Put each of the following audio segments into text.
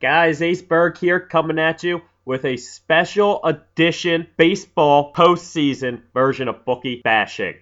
Guys, Ace Berg here coming at you with a special edition baseball postseason version of Bookie Bashing.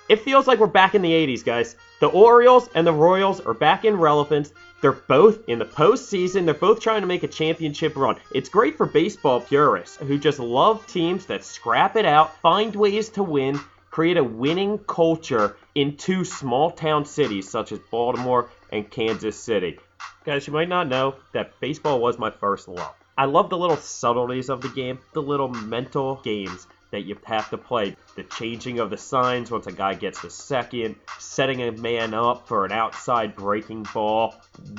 It feels like we're back in the 80s, guys. The Orioles and the Royals are back in relevance. They're both in the postseason. They're both trying to make a championship run. It's great for baseball purists who just love teams that scrap it out, find ways to win, create a winning culture in two small town cities such as Baltimore and Kansas City. Guys, you might not know that baseball was my first love. I love the little subtleties of the game, the little mental games that you have to play. The changing of the signs once a guy gets to second, setting a man up for an outside breaking ball.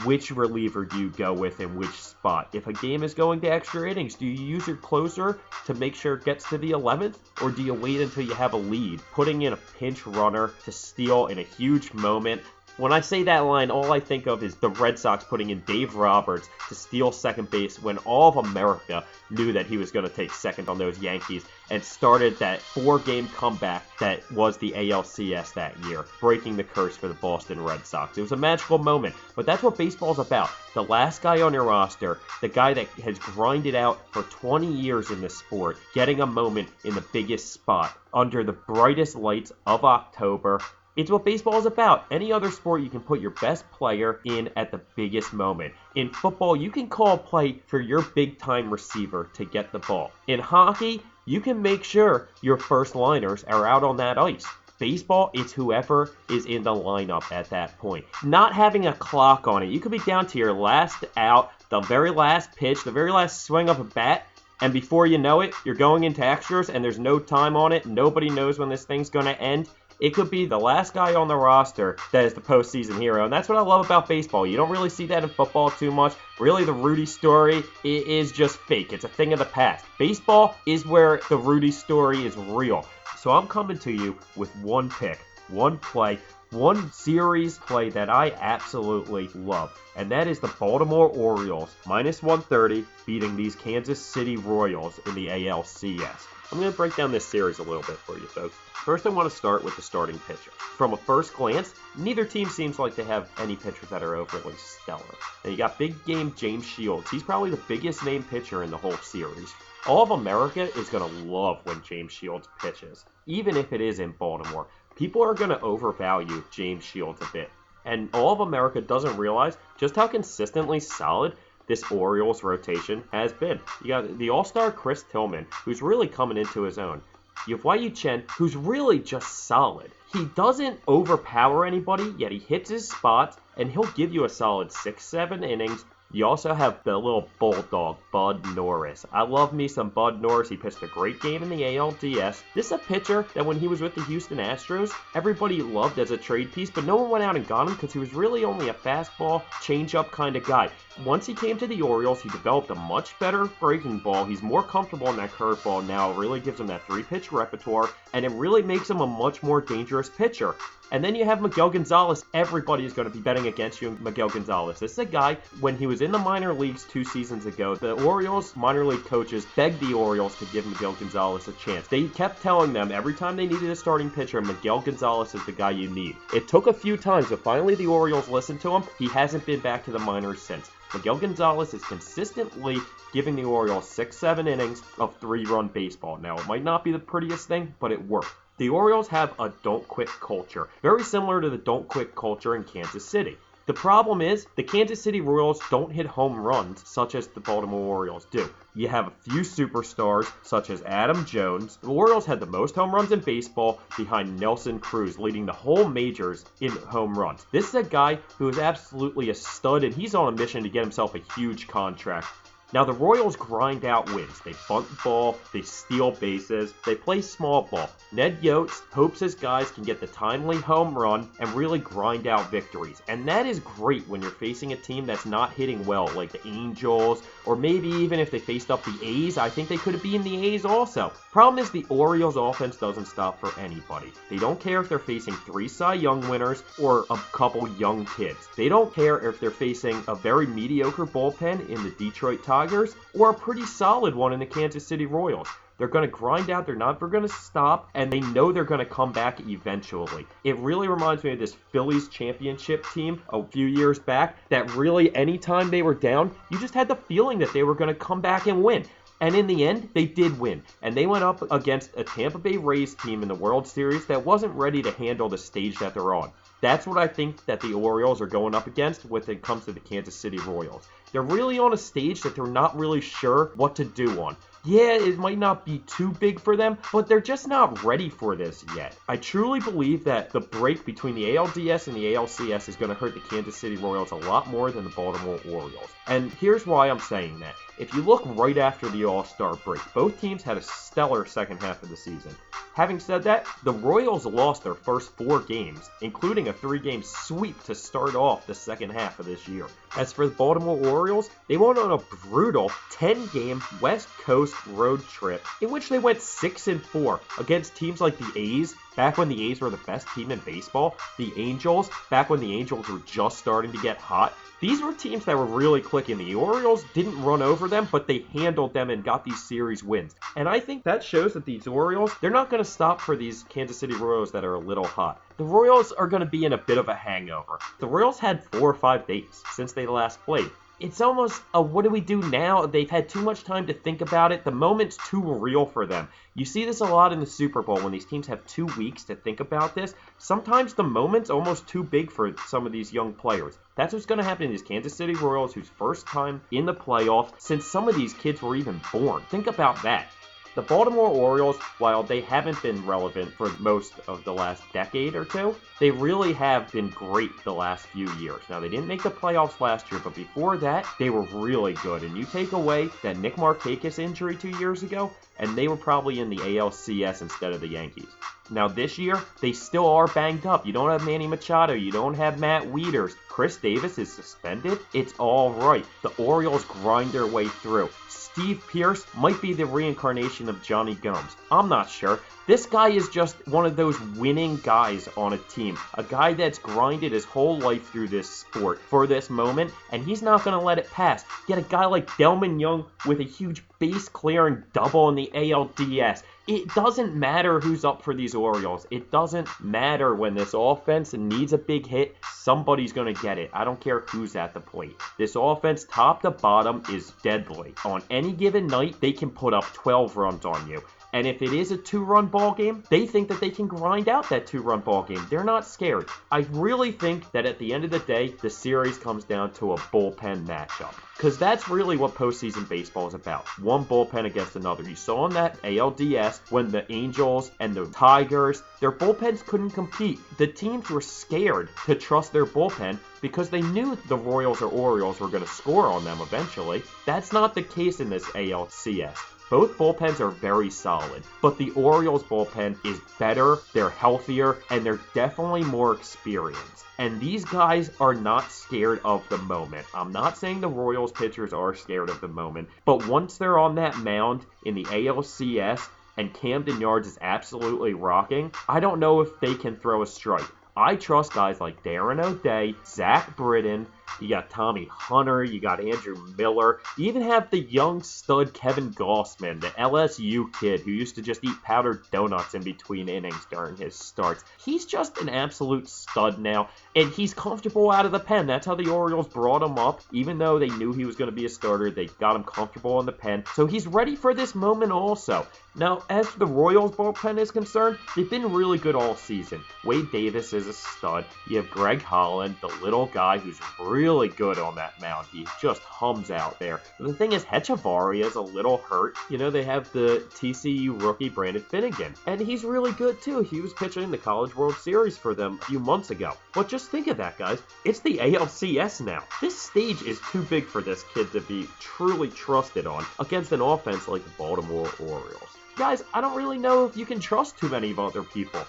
Which reliever do you go with in which spot? If a game is going to extra innings, do you use your closer to make sure it gets to the 11th? Or do you wait until you have a lead, putting in a pinch runner to steal in a huge moment? When I say that line, all I think of is the Red Sox putting in Dave Roberts to steal second base when all of America knew that he was going to take second on those Yankees and started that 4-game comeback that was the ALCS that year, breaking the curse for the Boston Red Sox. It was a magical moment, but that's what baseball's about. The last guy on your roster, the guy that has grinded out for 20 years in this sport, getting a moment in the biggest spot under the brightest lights of October. It's what baseball is about. Any other sport, you can put your best player in at the biggest moment. In football, you can call a play for your big-time receiver to get the ball. In hockey, you can make sure your first liners are out on that ice. Baseball, it's whoever is in the lineup at that point. Not having a clock on it. You could be down to your last out, the very last pitch, the very last swing of a bat, and before you know it, you're going into extras and there's no time on it. Nobody knows when this thing's going to end. It could be the last guy on the roster that is the postseason hero, and that's what I love about baseball. You don't really see that in football too much. Really, the Rudy story is just fake. It's a thing of the past. Baseball is where the Rudy story is real. So I'm coming to you with one pick, one play, one series play that I absolutely love, and that is the Baltimore Orioles, minus 130, beating these Kansas City Royals in the ALCS. I'm going to break down this series a little bit for you folks. First, I want to start with the starting pitcher. From a first glance, neither team seems like they have any pitchers that are overly stellar. Now, you got big game James Shields. He's probably the biggest name pitcher in the whole series. All of America is going to love when James Shields pitches, even if it is in Baltimore. People are going to overvalue James Shields a bit. And all of America doesn't realize just how consistently solid this Orioles rotation has been. You got the all-star Chris Tillman, who's really coming into his own. You have Wei Chen, who's really just solid. He doesn't overpower anybody, yet he hits his spots, and he'll give you a solid 6-7 innings. You also have the little bulldog, Bud Norris. I love me some Bud Norris. He pitched a great game in the ALDS. This is a pitcher that when he was with the Houston Astros, everybody loved as a trade piece, but no one went out and got him because he was really only a fastball, change-up kind of guy. Once he came to the Orioles, he developed a much better breaking ball. He's more comfortable in that curveball now. It really gives him that 3-pitch repertoire, and it really makes him a much more dangerous pitcher. And then you have Miguel Gonzalez. Everybody is going to be betting against you, Miguel Gonzalez. This is a guy, when he was in the minor leagues 2 seasons ago, the Orioles minor league coaches begged the Orioles to give Miguel Gonzalez a chance. They kept telling them every time they needed a starting pitcher, Miguel Gonzalez is the guy you need. It took a few times, but finally the Orioles listened to him. He hasn't been back to the minors since. Miguel Gonzalez is consistently giving the Orioles 6-7 innings of 3-run baseball. Now, it might not be the prettiest thing, but it worked. The Orioles have a don't-quit culture, very similar to the don't-quit culture in Kansas City. The problem is, the Kansas City Royals don't hit home runs such as the Baltimore Orioles do. You have a few superstars, such as Adam Jones. The Orioles had the most home runs in baseball behind Nelson Cruz, leading the whole majors in home runs. This is a guy who is absolutely a stud, and he's on a mission to get himself a huge contract. Now, the Royals grind out wins. They bunt the ball, they steal bases, they play small ball. Ned Yost hopes his guys can get the timely home run and really grind out victories. And that is great when you're facing a team that's not hitting well, like the Angels, or maybe even if they faced up the A's. I think they could have beaten the A's also. Problem is, the Orioles offense doesn't stop for anybody. They don't care if they're facing 3 Cy Young winners or a couple young kids. They don't care if they're facing a very mediocre bullpen in the Detroit Tigers or a pretty solid one in the Kansas City Royals. They're going to grind out. They're never going to stop, and they know they're going to come back eventually. It really reminds me of this Phillies championship team a few years back that really, anytime they were down, you just had the feeling that they were going to come back and win. And in the end, they did win. And they went up against a Tampa Bay Rays team in the World Series that wasn't ready to handle the stage that they're on. That's what I think that the Orioles are going up against when it comes to the Kansas City Royals. They're really on a stage that they're not really sure what to do on. Yeah, it might not be too big for them, but they're just not ready for this yet. I truly believe that the break between the ALDS and the ALCS is going to hurt the Kansas City Royals a lot more than the Baltimore Orioles. And here's why I'm saying that. If you look right after the All-Star break, both teams had a stellar second half of the season. Having said that, the Royals lost their first 4 games, including a 3-game sweep to start off the second half of this year. As for the Baltimore Orioles, they went on a brutal 10-game West Coast road trip in which they went 6-4 against teams like the A's, back when the A's were the best team in baseball, the Angels, back when the Angels were just starting to get hot. These were teams that were really clicking. The Orioles didn't run over them, but they handled them and got these series wins. And I think that shows that these Orioles, they're not going to stop for these Kansas City Royals that are a little hot. The Royals are going to be in a bit of a hangover. The Royals had 4 or 5 days since they last played. It's almost a what do we do now? They've had too much time to think about it. The moment's too real for them. You see this a lot in the Super Bowl when these teams have 2 weeks to think about this. Sometimes the moment's almost too big for some of these young players. That's what's going to happen to these Kansas City Royals, whose first time in the playoffs since some of these kids were even born. Think about that. The Baltimore Orioles, while they haven't been relevant for most of the last decade or two, they really have been great the last few years. Now, they didn't make the playoffs last year, but before that, they were really good. And you take away that Nick Markakis injury 2 years ago, and they were probably in the ALCS instead of the Yankees. Now, this year, they still are banged up. You don't have Manny Machado. You don't have Matt Wieters. Chris Davis is suspended. It's all right. The Orioles grind their way through. Steve Pearce might be the reincarnation of Johnny Gomes. I'm not sure. This guy is just one of those winning guys on a team. A guy that's grinded his whole life through this sport for this moment, and he's not going to let it pass. Get a guy like Delman Young with a huge base-clearing double in the ALDS. It doesn't matter who's up for these Orioles. It doesn't matter when this offense needs a big hit. Somebody's going to get it. I don't care who's at the plate. This offense, top to bottom, is deadly. On any given night, they can put up 12 runs on you. And if it is a 2-run ball game, they think that they can grind out that 2-run ball game. They're not scared. I really think that at the end of the day, the series comes down to a bullpen matchup. Because that's really what postseason baseball is about. One bullpen against another. You saw in that ALDS when the Angels and the Tigers, their bullpens couldn't compete. The teams were scared to trust their bullpen because they knew the Royals or Orioles were going to score on them eventually. That's not the case in this ALCS. Both bullpens are very solid, but the Orioles bullpen is better, they're healthier, and they're definitely more experienced. And these guys are not scared of the moment. I'm not saying the Royals pitchers are scared of the moment, but once they're on that mound in the ALCS and Camden Yards is absolutely rocking, I don't know if they can throw a strike. I trust guys like Darren O'Day, Zach Britton, you got Tommy Hunter, you got Andrew Miller, you even have the young stud Kevin Gossman, the LSU kid who used to just eat powdered donuts in between innings during his starts. He's just an absolute stud now, and he's comfortable out of the pen. That's how the Orioles brought him up. Even though they knew he was going to be a starter, they got him comfortable in the pen. So he's ready for this moment also. Now, as for the Royals bullpen is concerned, they've been really good all season. Wade Davis is a stud. You have Greg Holland, the little guy who's really good on that mound. He just hums out there. And the thing is, Hechavarria is a little hurt. You know, they have the TCU rookie Brandon Finnegan, and he's really good too. He was pitching in the College World Series for them a few months ago. But just think of that, guys. It's the ALCS now. This stage is too big for this kid to be truly trusted on against an offense like the Baltimore Orioles. Guys, I don't really know if you can trust too many of other people.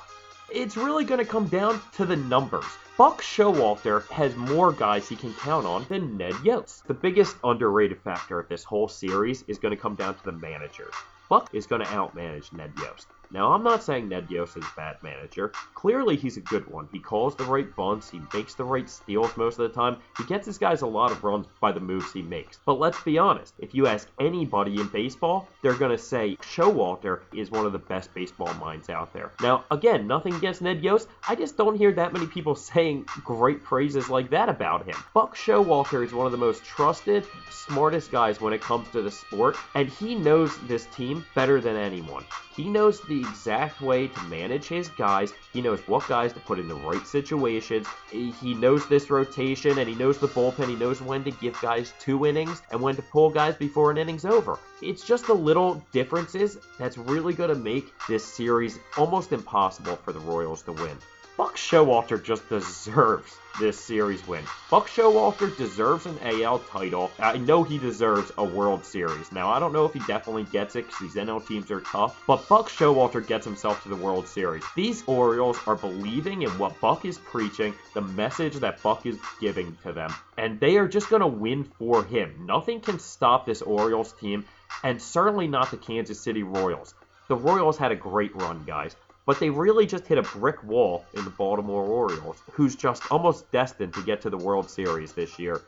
It's really going to come down to the numbers. Buck Showalter has more guys he can count on than Ned Yost. The biggest underrated factor of this whole series is going to come down to the managers. Buck is going to outmanage Ned Yost. Now, I'm not saying Ned Yost is a bad manager. Clearly, he's a good one. He calls the right bunts. He makes the right steals most of the time. He gets his guys a lot of runs by the moves he makes. But let's be honest. If you ask anybody in baseball, they're going to say Showalter is one of the best baseball minds out there. Now, again, nothing against Ned Yost. I just don't hear that many people saying great praises like that about him. Buck Showalter is one of the most trusted, smartest guys when it comes to the sport, and he knows this team better than anyone. He knows the exact way to manage his guys. He knows what guys to put in the right situations. He knows this rotation, and he knows the bullpen. He knows when to give guys 2 innings and when to pull guys before an inning's over. It's just the little differences that's really going to make this series almost impossible for the Royals to win. Buck Showalter just deserves this series win. Buck Showalter deserves an AL title. I know he deserves a World Series. Now, I don't know if he definitely gets it because these NL teams are tough, but Buck Showalter gets himself to the World Series. These Orioles are believing in what Buck is preaching, the message that Buck is giving to them, and they are just going to win for him. Nothing can stop this Orioles team, and certainly not the Kansas City Royals. The Royals had a great run, guys. But they really just hit a brick wall in the Baltimore Orioles, who's just almost destined to get to the World Series this year.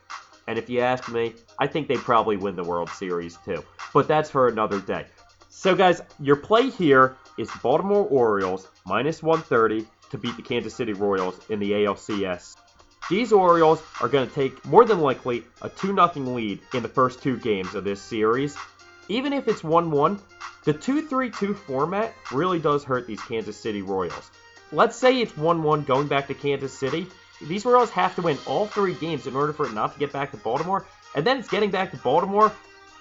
And if you ask me, I think they probably win the World Series too. But that's for another day. So guys, your play here is Baltimore Orioles minus 130 to beat the Kansas City Royals in the ALCS. These Orioles are going to take more than likely a 2-0 lead in the first 2 games of this series. Even if it's 1-1, the 2-3-2 format really does hurt these Kansas City Royals. Let's say it's 1-1 going back to Kansas City. These Royals have to win all 3 games in order for it not to get back to Baltimore. And then it's getting back to Baltimore,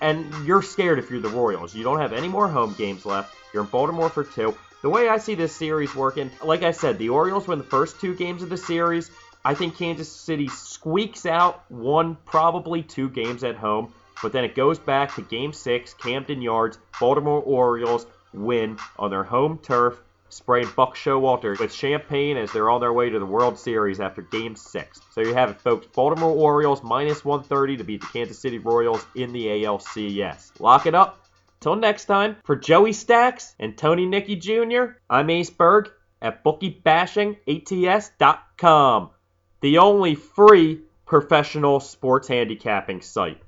and you're scared if you're the Royals. You don't have any more home games left. You're in Baltimore for 2. The way I see this series working, like I said, the Orioles win the first 2 games of the series. I think Kansas City squeaks out 1, probably 2 games at home. But then it goes back to Game 6, Camden Yards. Baltimore Orioles win on their home turf, spraying Buck Showalter with champagne as they're on their way to the World Series after Game 6. So you have it, folks. Baltimore Orioles minus 130 to beat the Kansas City Royals in the ALCS. Lock it up. Till next time, for Joey Stacks and Tony Nicky Jr., I'm Ace Berg at Bookie Bashing ATS.com, the only free professional sports handicapping site.